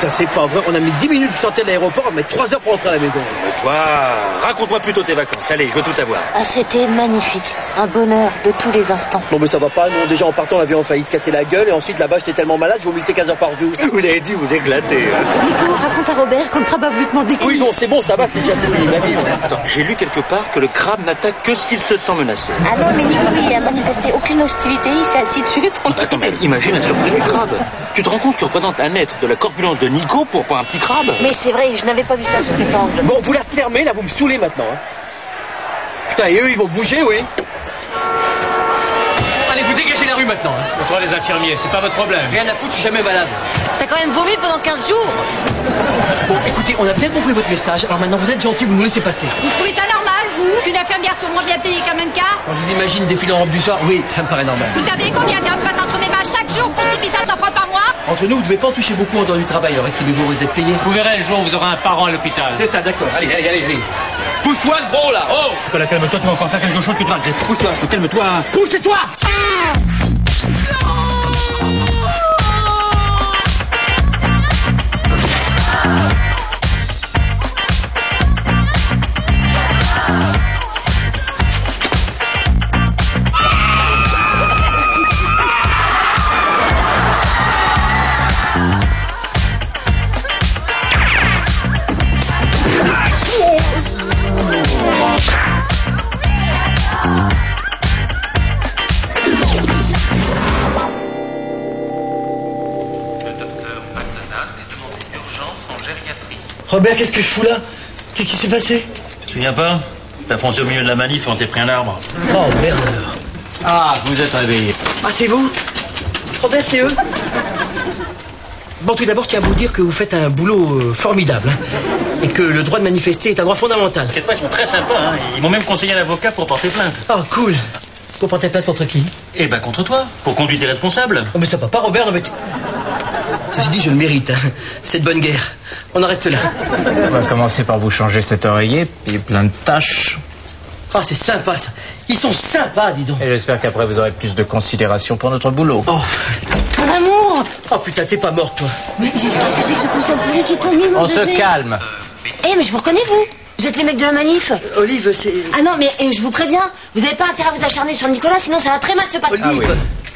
Putain, c'est pas vrai, on a mis 10 minutes pour sortir de l'aéroport, on va mettre 3 heures pour rentrer à la maison. Mais toi, raconte-moi plutôt tes vacances. Allez, je veux tout savoir. Ah, c'était magnifique. Un bonheur de tous les instants. Non mais ça va pas, nous déjà en partant l'avion a failli se casser la gueule et ensuite là-bas j'étais tellement malade, je vomissais 15 heures par jour. Vous avez dû vous éclater. Nico, raconte à Robert qu'on le crabe a voulu te demander. Oui non c'est bon, ça va, c'est déjà fini ma vie. Attends, j'ai lu quelque part que le crabe n'attaque que s'il se sent menacé. Ah non, mais Nico, lui, il a manifesté aucune hostilité, il s'est assis dessus tranquille. Attends, mais imagine la surprise du crabe. Tu te rends compte qu'il représente un être de la corpulence de Nico pour un petit crabe? Mais c'est vrai, je n'avais pas vu ça sous cet angle. Bon, vous la fermez, là vous me saoulez maintenant. Hein. Putain, et eux ils vont bouger, oui. Allez, vous dégagez la rue maintenant. Hein. Pour toi, les infirmiers, c'est pas votre problème. Rien à foutre, je suis jamais malade. T'as quand même vomi pendant 15 jours. Bon, écoutez, on a bien compris votre message. Alors maintenant, vous êtes gentils, vous nous laissez passer. Vous trouvez ça normal, vous, qu'une infirmière soit moins bien payée qu'un mannequin? On vous imagine défiler en robe du soir? Oui, ça me paraît normal. Vous savez combien d'hommes passent entre mes mains chaque jour pour 6500 francs par mois? Entre nous, vous devez pas en toucher beaucoup en dehors du travail. Alors estimez-vous risque d'être payé. Vous verrez le jour où vous aurez un parent à l'hôpital. C'est ça, d'accord. Allez. Pousse-toi le gros là. Oh Nicolas, calme-toi, tu vas encore faire quelque chose que tu vas regretter. Pousse-toi. Calme-toi. Pousse-toi. Robert, qu'est-ce que je fous là? Qu'est-ce qui s'est passé? Tu te souviens pas? T'as foncé au milieu de la manif et on s'est pris un arbre. Oh merde alors. Ah, vous êtes réveillé. Ah, c'est vous? Robert, c'est eux? Bon, tout d'abord, je tiens à vous dire que vous faites un boulot formidable. Hein, et que le droit de manifester est un droit fondamental. T'inquiète pas, ils sont très sympas. Hein. Ils m'ont même conseillé un avocat pour porter plainte. Oh, cool. Vous portez plainte contre qui? Eh ben contre toi, pour conduite irresponsable. Oh, mais ça va pas, Robert, non mais... Ceci dit, je le mérite. Hein. C'est de bonne guerre. On en reste là. On va commencer par vous changer cet oreiller, puis il y a plein de taches. Ah, c'est sympa, ça. Ils sont sympas, dis donc. Et j'espère qu'après vous aurez plus de considération pour notre boulot. Oh, Mon amour. oh putain, t'es pas morte, toi. Mais qu'est-ce que c'est que ce concert pourri qui tombe mis, mon On bébé? se calme. Eh, mais je vous reconnais, vous. Vous êtes les mecs de la manif. Olive, c'est... Ah non, mais je vous préviens, vous n'avez pas intérêt à vous acharner sur Nicolas, sinon ça va très mal se passer. Olive. Ah oui.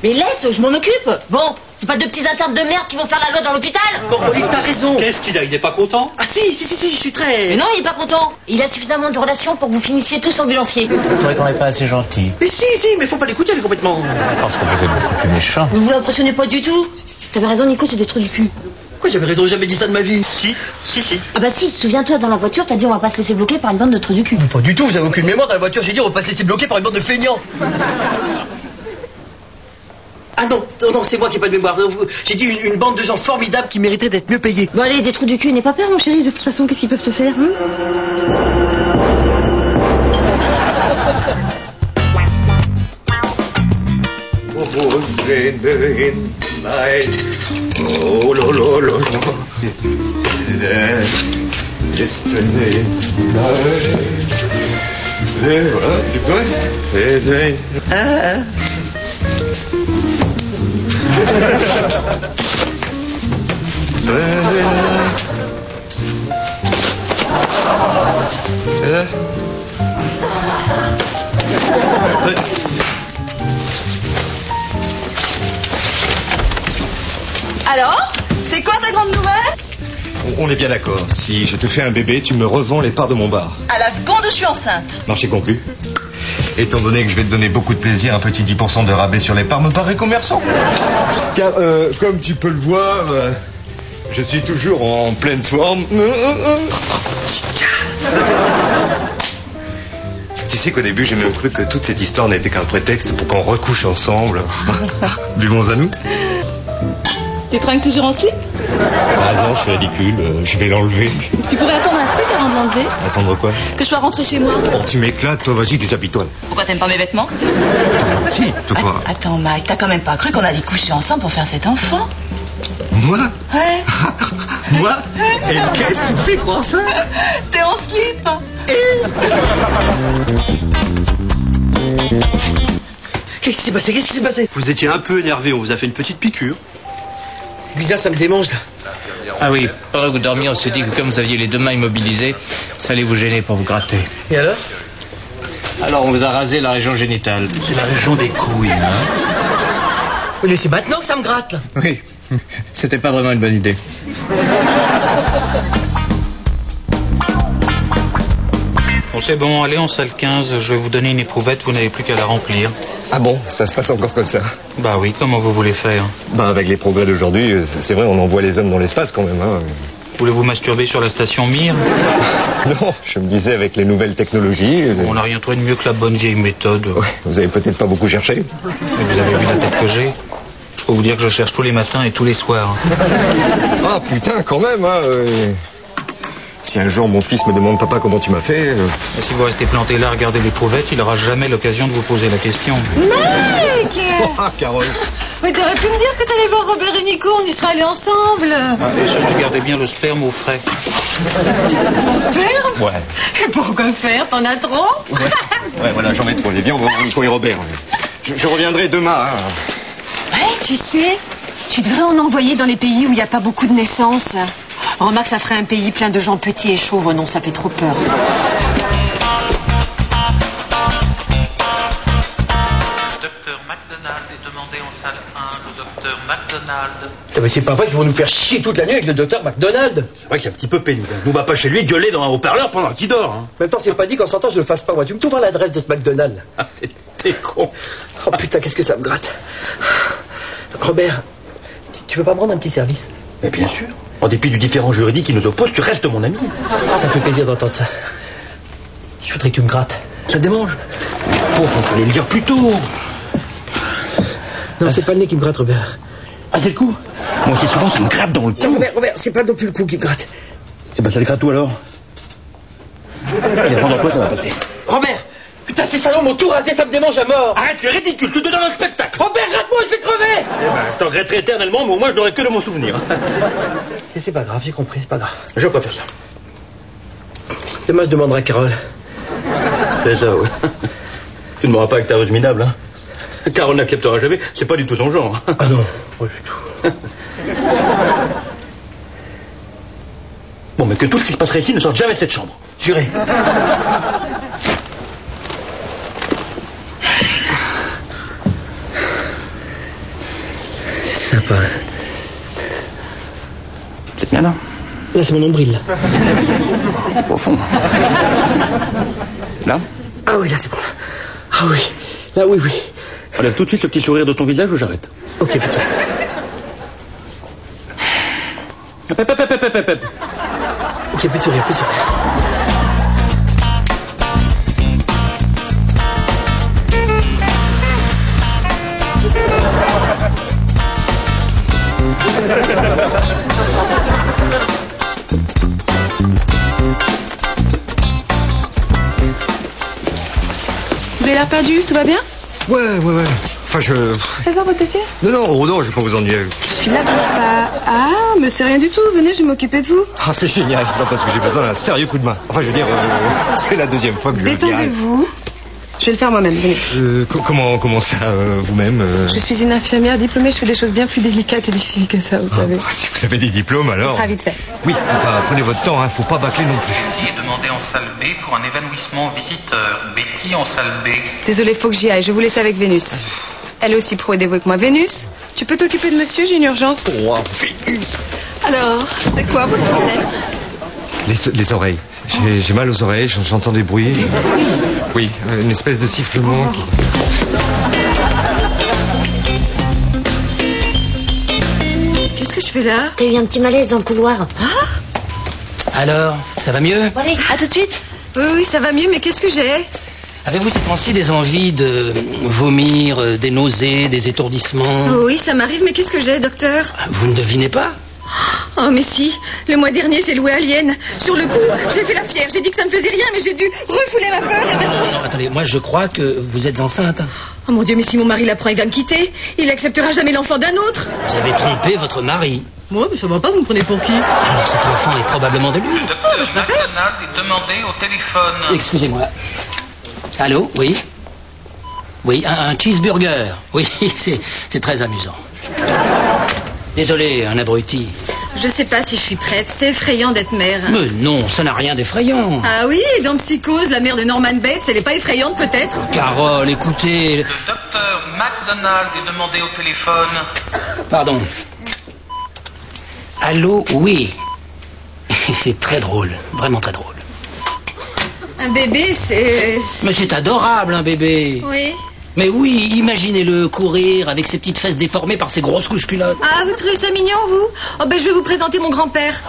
Mais laisse, je m'en occupe. Bon, c'est pas deux petits internes de merde qui vont faire la loi dans l'hôpital. Bon, Olive, t'as raison. Qu'est-ce qu'il a? Il n'est pas content? Ah si, je suis très... Mais non, il est pas content. Il a suffisamment de relations pour que vous finissiez tous ambulanciers. Je trouvais qu'on n'est pas assez gentil. Mais si, mais faut pas l'écouter, elle est complètement... Parce que vous êtes beaucoup plus méchant. Vous l'impressionnez pas du tout. T'avais raison, Nico, c'est des trous du cul. Pourquoi j'avais raison, j'ai jamais dit ça de ma vie? Si. Ah bah si, souviens-toi, dans la voiture, t'as dit on va pas se laisser bloquer par une bande de trous du cul. Pas du tout, vous avez aucune mémoire. Dans la voiture, j'ai dit on va pas se laisser bloquer par une bande de feignants. Ah non, c'est moi qui ai pas de mémoire. J'ai dit une bande de gens formidables qui méritaient d'être mieux payés. Bon allez, des trous du cul, n'aie pas peur mon chéri, de toute façon, qu'est-ce qu'ils peuvent te faire, hein? Oh là là là là. Yesterday night. Et voilà, c'est quoi? Alors? C'est quoi ta grande nouvelle? On est bien d'accord. Si je te fais un bébé, tu me revends les parts de mon bar. À la seconde où je suis enceinte. Marché conclu. Étant donné que je vais te donner beaucoup de plaisir, un petit 10% de rabais sur les parts me paraît commerçant. Car, comme tu peux le voir, je suis toujours en pleine forme. Tu sais qu'au début, j'ai même cru que toute cette histoire n'était qu'un prétexte pour qu'on recouche ensemble. Buvons à nous. Tu trinques toujours en slip? Ah non, je suis ridicule, je vais l'enlever. Tu pourrais attendre un truc avant de l'enlever? Attendre quoi? Que je sois rentrée chez moi. Oh, tu m'éclates, toi, vas-y, déshabille-toi. Pourquoi t'aimes pas mes vêtements? Si, toi quoi? Attends, Mike, t'as quand même pas cru qu'on allait coucher ensemble pour faire cet enfant? Moi? Ouais. Moi? Et qu'est-ce qui te fait croire ça? T'es en slip. Qu'est-ce qui s'est passé? Vous étiez un peu énervé, on vous a fait une petite piqûre. bizarre, ça me démange, là. Ah oui, pendant que vous dormiez, on s'est dit que comme vous aviez les deux mains immobilisées, ça allait vous gêner pour vous gratter. Et alors? Alors on vous a rasé la région génitale. C'est la région des couilles, hein. Oui, mais c'est maintenant que ça me gratte, là. Oui, c'était pas vraiment une bonne idée. Bon, c'est bon, allez en salle 15, je vais vous donner une éprouvette, vous n'avez plus qu'à la remplir. Ah bon, ça se passe encore comme ça? Bah oui, comment vous voulez faire? Bah avec les progrès d'aujourd'hui, c'est vrai, on envoie les hommes dans l'espace quand même, hein. Voulez-vous masturber sur la station Mir? Non, je me disais avec les nouvelles technologies... On n'a rien trouvé de mieux que la bonne vieille méthode. Ouais, vous avez peut-être pas beaucoup cherché. Mais vous avez vu la tête que j'ai? Je peux vous dire que je cherche tous les matins et tous les soirs. Ah putain, quand même, hein. Si un jour mon fils me demande, papa, comment tu m'as fait... Et si vous restez planté là à regarder l'éprouvette, il n'aura jamais l'occasion de vous poser la question. Mec! Ah, Carole. Mais t'aurais pu me dire que t'allais voir Robert et Nico, on y serait allés ensemble. Et surtout, gardez bien le sperme au frais. Ton sperme? Ouais. Et pourquoi faire? T'en as trop? Ouais, voilà, j'en mets trop. Allez, viens, on va voir Nico et Robert. Je reviendrai demain, hein. Ouais, tu sais, tu devrais en envoyer dans les pays où il n'y a pas beaucoup de naissances. Remarque, ça ferait un pays plein de gens petits et chauves. Non, ça fait trop peur. Docteur McDonald est demandé en salle 1, le docteur McDonald. Putain, mais c'est pas vrai qu'ils vont nous faire chier toute la nuit avec le docteur McDonald. C'est vrai que c'est un petit peu pénible. Nous, on va pas chez lui gueuler dans un haut-parleur pendant qu'il dort. Hein. En même temps, c'est pas dit qu'en sortant, je le fasse pas, moi. Tu me trouves l'adresse de ce McDonald, là. Ah, t'es con. Oh putain, qu'est-ce que ça me gratte. Robert, tu veux pas me rendre un petit service? Mais bien sûr. En dépit du différend juridique qui nous oppose, tu restes mon ami. Ça me fait plaisir d'entendre ça. Je voudrais que tu me grattes. Ça te démange. Oh, fallait le dire plus tôt. Non, c'est pas le nez qui me gratte, Robert. Ah, c'est le cou. Moi aussi, souvent, ça me gratte dans le cou. Non, Robert, c'est pas non plus le cou qui me gratte. Eh ben, ça te gratte tout alors. Allez, prends quoi, ça va passer. Robert! Putain, ces salons m'ont tout rasé, ça me démange à mort. Arrête, tu es ridicule, tu te donnes un spectacle. Robert, gratte-moi, je vais crever. Eh ben, je t'en regretterai éternellement, mais au moins, je n'aurai que de mon souvenir. Et c'est pas grave, j'ai compris, c'est pas grave. Je préfère ça. Demain, je demanderai à Carole. C'est ça, oui. Tu ne m'auras pas avec ta ruse minable, hein. Carole n'acceptera jamais, c'est pas du tout son genre. Ah non, pas du tout. Bon, mais que tout ce qui se passerait ici ne sorte jamais de cette chambre. Juré. Sympa. C'est bien là. Là, c'est mon nombril, là. Au fond. Là. Ah oui, là, c'est bon. Ah oui. Là, oui, oui. Enlève tout de suite le petit sourire de ton visage ou j'arrête. Ok, petit. Hop. Ok, petit rire, petit rire. Vous avez l'air perdu, tout va bien? Ouais. Enfin, Faites voir votre dossier. Non, je vais pas vous ennuyer. Je suis là pour ça. Ah, mais c'est rien du tout. Venez, je vais m'occuper de vous. Ah, c'est génial. Non, parce que j'ai besoin d'un sérieux coup de main. Enfin, je veux dire, c'est la deuxième fois que je le dis. Détendez-vous. Je vais le faire moi-même, venez. Comment ça, vous-même Je suis une infirmière diplômée, je fais des choses bien plus délicates et difficiles que ça, vous savez. Si vous avez des diplômes, alors... Ça sera vite fait. Oui, enfin, prenez votre temps, hein, faut pas bâcler non plus. Betty est demandée en salle B pour un évanouissement visiteur. Betty en salle B. Désolée, faut que j'y aille, je vous laisse avec Vénus. Elle est aussi pro et dévouée que moi. Vénus, tu peux t'occuper de monsieur, j'ai une urgence. Oh, Vénus. Alors, c'est quoi votre problème? Les oreilles. J'ai mal aux oreilles, j'entends des bruits. Oui, une espèce de sifflement qui... Qu'est-ce que je fais là? T'as eu un petit malaise dans le couloir. Alors, ça va mieux? Bon, allez, à tout de suite. Oui, ça va mieux, mais qu'est-ce que j'ai? Avez-vous ces temps-ci des envies de vomir, des nausées, des étourdissements? Oui, ça m'arrive, mais qu'est-ce que j'ai, docteur? Vous ne devinez pas? Oh, mais si. Le mois dernier, j'ai loué Alien. Sur le coup, j'ai fait la fière. J'ai dit que ça me faisait rien, mais j'ai dû refouler ma peur et maintenant... Non, attendez, moi je crois que vous êtes enceinte. Oh mon Dieu, mais si mon mari l'apprend, il va me quitter. Il acceptera jamais l'enfant d'un autre. Vous avez trompé votre mari. Moi, mais ça va pas, vous me prenez pour qui? Alors cet enfant est probablement de lui. Le docteur McDonald est demandé au téléphone. Excusez-moi. Allô? Oui? Oui, un cheeseburger. Oui, c'est très amusant. Désolé, un abruti. Je sais pas si je suis prête. C'est effrayant d'être mère. Mais non, ça n'a rien d'effrayant. Ah oui, dans Psychose, la mère de Norman Bates, elle est pas effrayante peut-être? Carole, écoutez... Le docteur McDonald est demandé au téléphone. Pardon. Allô, oui. C'est très drôle, vraiment très drôle. Un bébé, c'est... Mais c'est adorable, un bébé. Oui. Mais oui, imaginez-le courir avec ses petites fesses déformées par ses grosses couches culottes. Ah, vous trouvez ça mignon, vous? Oh, ben je vais vous présenter mon grand-père.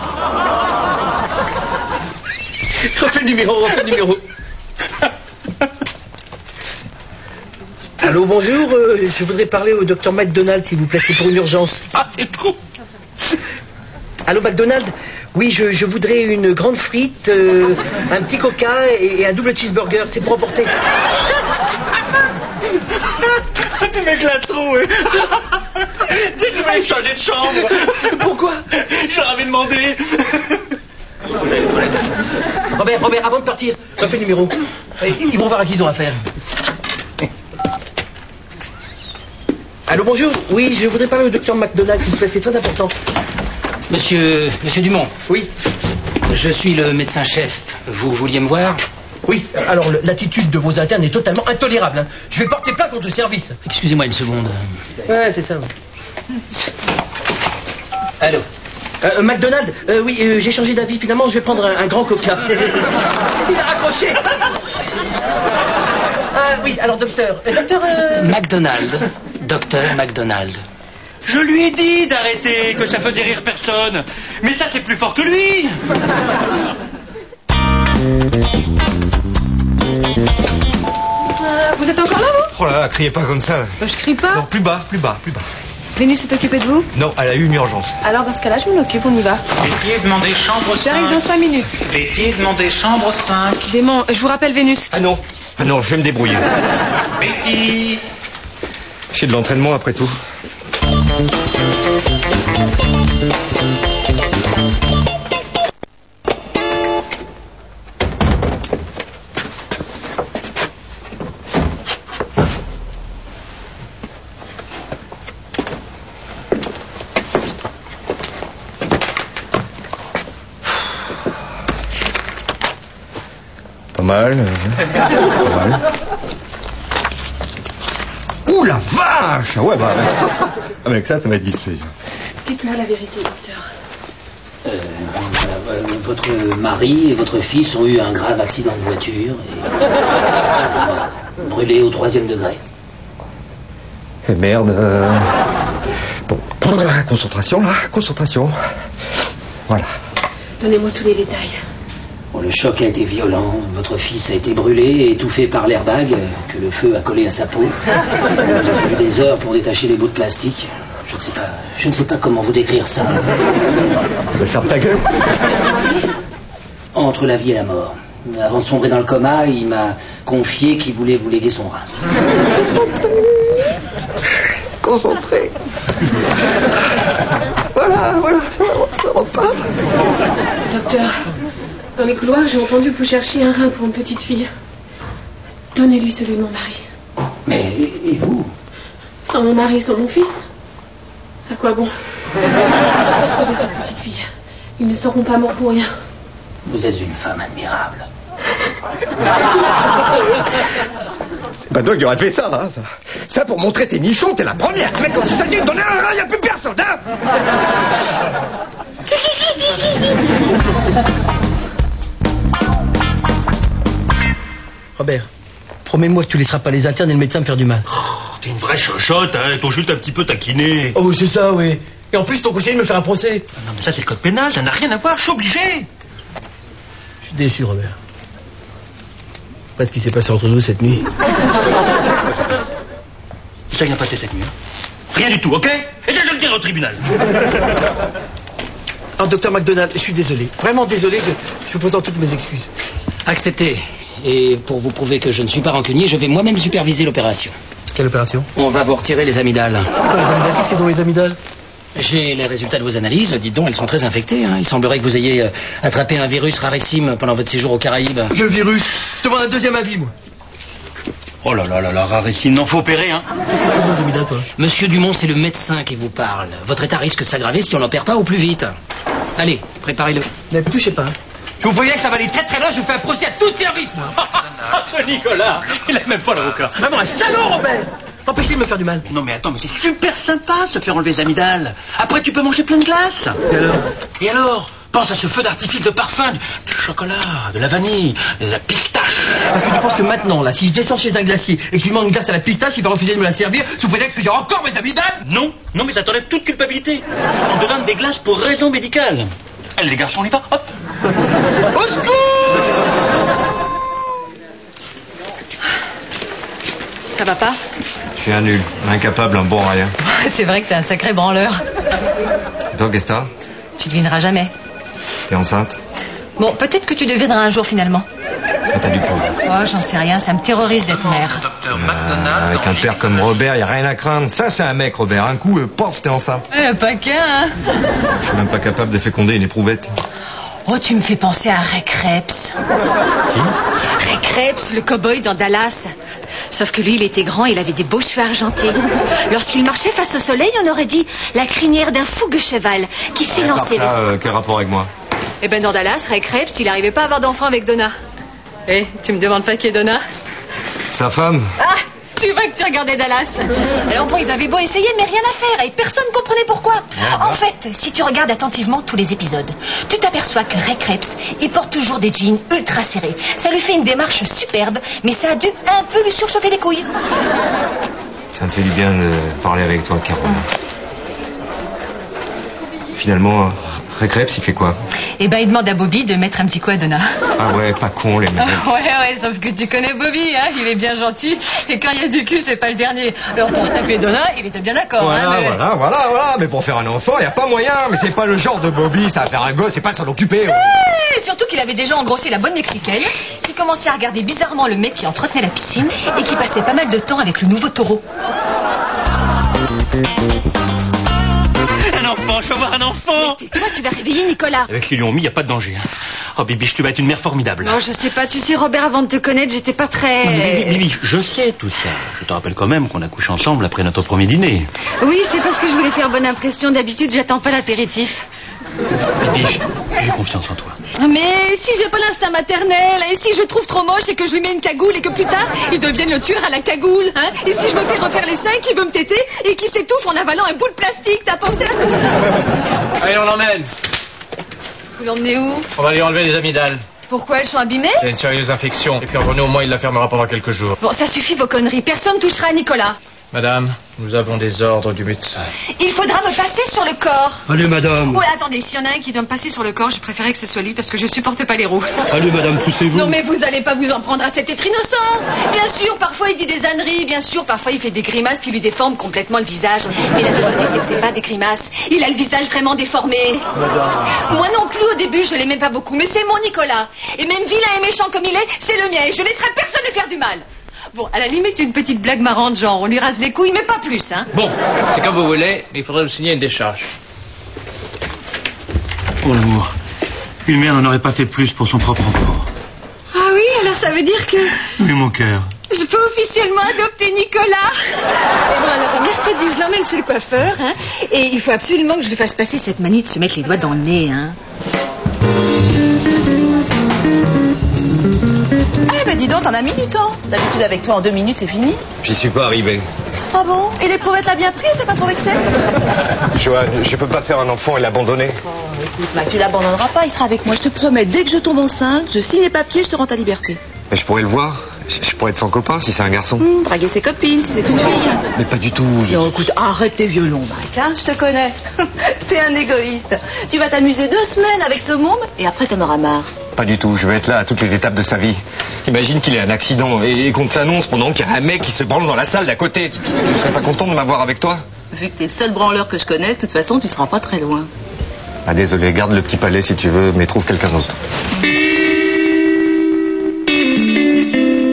Refais le numéro. Allô, bonjour, je voudrais parler au docteur McDonald, s'il vous plaît, c'est pour une urgence. Ah, c'est trop. Allô, McDonald? Oui, je voudrais une grande frite, un petit coca et un double cheeseburger, c'est pour emporter. Tu m'éclates trop, ouais. Tu devais changer de chambre. Pourquoi? Je leur avais demandé. Robert, avant de partir, refais le numéro. Ils vont voir à qui ils ont affaire. Allô, bonjour. Oui, je voudrais parler au docteur McDonald, s'il vous plaît, c'est très important. Monsieur Dumont. Oui. Je suis le médecin-chef. Vous vouliez me voir? Oui, alors l'attitude de vos internes est totalement intolérable. Hein. Je vais porter plainte contre le service. Excusez-moi une seconde. Ouais, c'est ça. Allô. McDonald, oui, j'ai changé d'avis. Finalement, je vais prendre un grand coca. Il a raccroché. Oui, alors docteur. McDonald. Docteur McDonald. Je lui ai dit d'arrêter, que ça faisait rire personne. Mais ça, c'est plus fort que lui. Vous êtes encore là, vous? Oh là là, criez pas comme ça. Je crie pas. Non, plus bas. Vénus s'est occupée de vous? Non, elle a eu une urgence. Alors dans ce cas-là, je m'en occupe, on y va. Betty est demandé chambre 5. J'arrive dans 5 minutes. Betty est demandé chambre 5. Démon, je vous rappelle Vénus. Ah non, je vais me débrouiller. Betty. J'ai de l'entraînement après tout. Pas mal. Ouh la vache! Ouais, bah, avec ça va être discret. Dites-moi la vérité, docteur. Votre mari et votre fils ont eu un grave accident de voiture et sont brûlés au 3e degré. Eh merde. Bon, concentration là, concentration. Voilà. Donnez-moi tous les détails. Bon, le choc a été violent. Votre fils a été brûlé, étouffé par l'airbag que le feu a collé à sa peau. Il a fallu des heures pour détacher les bouts de plastique. Je ne sais pas comment vous décrire ça. Ferme ta gueule. Entre la vie et la mort. Avant de sombrer dans le coma, il m'a confié qu'il voulait vous léguer son rein. Concentré. Voilà, ça repart. Docteur, dans les couloirs, j'ai entendu que vous cherchiez un rein pour une petite fille. Donnez-lui celui de mon mari. Mais et vous? Sans mon mari, sans mon fils? À quoi bon? Sauvez cette petite fille. Ils ne seront pas morts pour rien. Vous êtes une femme admirable. C'est pas toi qui aurais fait ça, hein, ça pour montrer tes nichons, t'es la première. Mais quand il s'agit de donner un rein, y a plus personne, hein. Robert, promets-moi que tu laisseras pas les internes et le médecin me faire du mal. T'es une vraie chochotte, hein. Ton juste un petit peu taquiné. Oh, c'est ça, oui. Et en plus, ton conseiller de me faire un procès. Non, mais ça, c'est le code pénal, ça n'a rien à voir, je suis obligé. Je suis déçu, Robert. Pas ce qui s'est passé entre nous cette nuit. Ça vient passer cette nuit. Rien du tout, ok? Et ça, je le dirai au tribunal. Alors, docteur McDonald, je suis désolé. Vraiment désolé, je vous présente toutes mes excuses. Accepté. Et pour vous prouver que je ne suis pas rancunier, je vais moi-même superviser l'opération. Quelle opération? On va vous retirer les amygdales. Pourquoi les amygdales? Qu'est-ce qu'ils ont les amygdales? J'ai les résultats de vos analyses. Dites donc, elles sont très infectées. Hein. Il semblerait que vous ayez attrapé un virus rarissime pendant votre séjour aux Caraïbes. Le virus? Je demande un deuxième avis, moi. Oh là là là là, rarissime, n'en faut opérer, hein. Qu'est-ce que tu veux, Zamidal, toi? Monsieur Dumont, c'est le médecin qui vous parle. Votre état risque de s'aggraver si on n'opère pas au plus vite. Allez, préparez-le. Ne touchez pas. Vous voyez que ça va aller très très loin, je vous fais un procès à tout service, moi. Ce Nicolas, il a même pas l'avocat. Vraiment un salaud, Robert. Empêchez de me faire du mal. Non mais attends, mais c'est super sympa se faire enlever les amygdales. Après tu peux manger plein de glace. Et alors pense à ce feu d'artifice de parfum, du chocolat, de la vanille, de la pistache. Parce que tu penses que maintenant, là, si je descends chez un glacier et que je lui demande une glace à la pistache, il va refuser de me la servir sous prétexte que j'ai encore mes amygdales? Non, non mais ça t'enlève toute culpabilité. On te donne des glaces pour raison médicale. Allez les garçons, on y va, hop. Au secours! Ça va pas? Je suis un nul, incapable, un bon à rien. C'est vrai que t'es un sacré branleur. Et toi, qu'est-ce que t'as? Tu devineras jamais. T'es enceinte? Bon, peut-être que tu deviendras un jour finalement. Ah, t'as du pauvre. Oh, j'en sais rien, ça me terrorise d'être mère. Avec un père comme Robert, y a rien à craindre. Ça, c'est un mec, Robert. Un coup, pof, t'es enceinte. Pas qu'un, hein. Je suis même pas capable de féconder une éprouvette. Oh, tu me fais penser à Ray Krebs. Qui? Ray Krebs, le cow-boy dans Dallas. Sauf que lui, il était grand, il avait des beaux cheveux argentés. Lorsqu'il marchait face au soleil, on aurait dit la crinière d'un fougueux cheval qui s'élançait vers... Quel rapport avec moi? Eh ben, dans Dallas, Ray Krebs, il n'arrivait pas à avoir d'enfant avec Donna. Eh, tu me demandes pas qui est Donna? Sa femme? Ah, tu vois que tu regardais Dallas. Alors bon, ils avaient beau essayer, mais rien à faire, et personne ne comprenait pourquoi. En fait, si tu regardes attentivement tous les épisodes, tu t'aperçois que Ray Krebs, il porte toujours des jeans ultra serrés. Ça lui fait une démarche superbe, mais ça a dû un peu lui surchauffer les couilles. Ça me fait du bien de parler avec toi, Carole. Finalement, Ray Krebs, il fait quoi? Eh ben, il demande à Bobby de mettre un petit coup à Donna. Ah ouais, pas con, les mecs. Ouais, sauf que tu connais Bobby, hein, il est bien gentil, et quand il y a du cul, c'est pas le dernier. Alors, pour se taper Donna, il était bien d'accord, voilà, hein, mais... voilà, mais pour faire un enfant, y a pas moyen, mais c'est pas le genre de Bobby, ça va faire un gosse, c'est pas s'en occuper. Et surtout qu'il avait déjà engrossé la bonne mexicaine, qui commençait à regarder bizarrement le mec qui entretenait la piscine, et qui passait pas mal de temps avec le nouveau taureau. Un enfant, je veux voir un enfant. Mais toi, tu vas réveiller Nicolas. Avec ce qu'ils lui ont mis, y a pas de danger. Hein. Oh, Bibiche, tu vas être une mère formidable. Non, je sais pas, tu sais, Robert, avant de te connaître, j'étais pas très... Bibi, je sais tout ça. Je te rappelle quand même qu'on a couché ensemble après notre premier dîner. Oui, c'est parce que je voulais faire bonne impression. D'habitude, j'attends pas l'apéritif. Bibiche, j'ai confiance en toi. Mais si j'ai pas l'instinct maternel, et si je trouve trop moche et que je lui mets une cagoule et que plus tard, il devienne le tueur à la cagoule, hein, et si je me fais refaire les seins, qui veut me téter et qui s'étouffe en avalant un bout de plastique, t'as pensé à tout ça? Allez, on l'emmène. Vous l'emmenez où? On va lui enlever les amygdales. Pourquoi, elles sont abîmées? Il y a une sérieuse infection. Et puis René, au moins, il la fermera pendant quelques jours. Bon, ça suffit vos conneries. Personne touchera à Nicolas. Madame, nous avons des ordres du médecin. Il faudra me passer sur le corps. Allez, madame. Oh là, attendez, s'il y en a un qui doit me passer sur le corps, je préférais que ce soit lui parce que je supporte pas les roues. Allez, madame, poussez-vous. Non, mais vous allez pas vous en prendre à cet être innocent. Bien sûr, parfois il dit des âneries, bien sûr, parfois il fait des grimaces qui lui déforment complètement le visage. Mais la vérité, c'est que c'est pas des grimaces. Il a le visage vraiment déformé. Madame. Moi non plus, au début, je l'aimais pas beaucoup, mais c'est mon Nicolas. Et même vilain et méchant comme il est, c'est le mien et je laisserai personne lui faire du mal. Bon, à la limite, une petite blague marrante, genre on lui rase les couilles, mais pas plus, hein. Bon, c'est comme vous voulez, mais il faudrait nous signer une décharge. Oh l'amour, une mère n'en aurait pas fait plus pour son propre enfant. Ah oui, alors ça veut dire que... Oui, mon cœur. Je peux officiellement adopter Nicolas. Bon, alors, mercredi, je l'emmène chez le coiffeur, hein. Et il faut absolument que je lui fasse passer cette manie de se mettre les doigts dans le nez, hein. Eh ben dis donc, t'en as mis du temps. D'habitude avec toi en 2 minutes c'est fini. J'y suis pas arrivé. Ah bon? Et l'éprouvette l'a bien prise, c'est pas trop vexé? Joanne, je peux pas faire un enfant et l'abandonner. Oh, écoute, bah, tu l'abandonneras pas, il sera avec moi, je te promets. Dès que je tombe enceinte, je signe les papiers, je te rends ta liberté. Mais je pourrais le voir. Je pourrais être son copain si c'est un garçon. Draguer ses copines si c'est une fille. Mais pas du tout. Non, écoute, arrête tes violons, Mike, hein, je te connais. T'es un égoïste. Tu vas t'amuser 2 semaines avec ce môme et après t'en auras marre. Pas du tout, je vais être là à toutes les étapes de sa vie. Imagine qu'il ait un accident et qu'on te l'annonce pendant qu'il y a un mec qui se branle dans la salle d'à côté. Tu serais pas content de m'avoir avec toi? Vu que t'es le seul branleur que je connaisse, de toute façon tu seras pas très loin. Ah désolé, garde le petit palais si tu veux, mais trouve quelqu'un d'autre.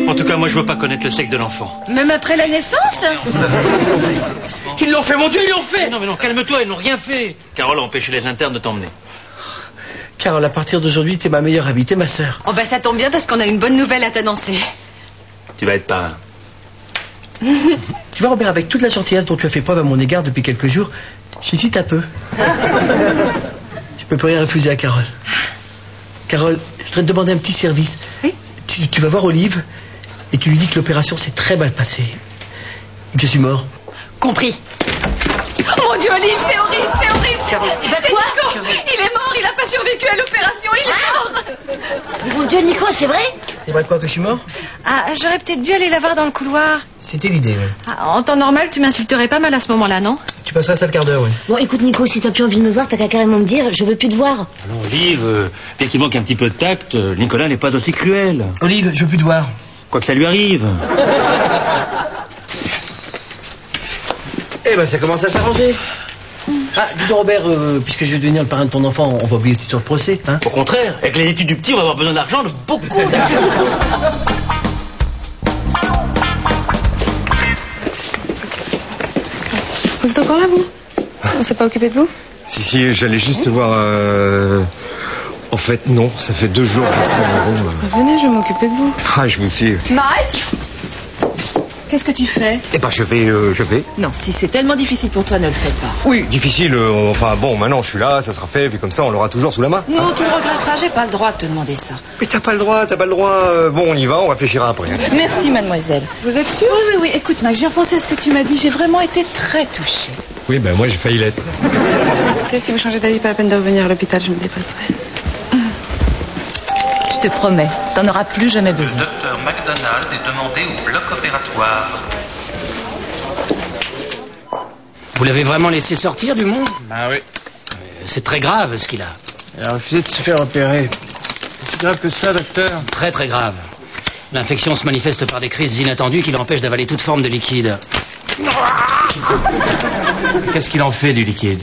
En tout cas, moi, je veux pas connaître le sexe de l'enfant. Même après la naissance? Ils l'ont fait, mon Dieu, ils l'ont fait. Non, mais non, calme-toi, ils n'ont rien fait. Carole a empêché les internes de t'emmener. Carole, à partir d'aujourd'hui, t'es ma meilleure amie, t'es ma sœur. Oh bah ça tombe bien parce qu'on a une bonne nouvelle à t'annoncer. Tu vas être parrain. Tu vois, Robert, avec toute la gentillesse dont tu as fait preuve à mon égard depuis quelques jours, j'hésite un peu. Je peux plus rien refuser à Carole. Carole, je voudrais te demander un petit service. Oui. Tu vas voir Olive et tu lui dis que l'opération s'est très mal passée. Et que je suis mort. Compris. Oh mon Dieu, Olive, c'est horrible, c'est horrible. Bah quoi, Nico, il est mort, il n'a pas survécu à l'opération, il est mort. Mon Dieu, Nico, c'est vrai? C'est vrai quoi que je suis mort? Ah, j'aurais peut-être dû aller la voir dans le couloir. C'était l'idée, oui. Ah, en temps normal, tu m'insulterais pas mal à ce moment-là, non? Tu passeras ça le quart d'heure, oui. Bon, écoute, Nico, si t'as plus envie de me voir, t'as qu'à carrément me dire, je veux plus te voir. Alors, Olive, bien qu'il manque un petit peu de tact, Nicolas n'est pas aussi cruel. Olive, je veux plus te voir. Quoi que ça lui arrive. Eh ben, ça commence à s'arranger. Ah, dis donc, Robert, puisque je vais devenir le parrain de ton enfant, on va oublier cette histoire de procès, hein? Au contraire, avec les études du petit, on va avoir besoin d'argent, de beaucoup d'argent. Vous êtes encore là, vous? On s'est pas occupé de vous? Si, j'allais juste voir... En fait, non, ça fait 2 jours que je trouve mon room. Venez, je vais m'occuper de vous. Ah, je vous suis. Mike? Qu'est-ce que tu fais? Eh ben, je vais. Non, si c'est tellement difficile pour toi, ne le fais pas. Oui, difficile, enfin bon, maintenant je suis là, ça sera fait, puis comme ça on l'aura toujours sous la main. Non, tu le regretteras, j'ai pas le droit de te demander ça. Mais t'as pas le droit. Bon, on y va, on réfléchira après. Merci, mademoiselle. Vous êtes sûre? Oui, écoute, Mac, j'ai repensé à ce que tu m'as dit, j'ai vraiment été très touchée. Oui, ben moi j'ai failli l'être. Écoutez, si vous changez d'avis, pas la peine de revenir à l'hôpital, je me dépasserai. Je te promets, t'en auras plus jamais Le besoin. docteur MacDonald est demandé au bloc opératoire. Vous l'avez vraiment laissé sortir du monde? Bah oui. C'est très grave ce qu'il a. Il a refusé de se faire opérer. C'est grave que ça, docteur? Très très grave. L'infection se manifeste par des crises inattendues qui l'empêchent d'avaler toute forme de liquide. Qu'est-ce qu'il en fait du liquide?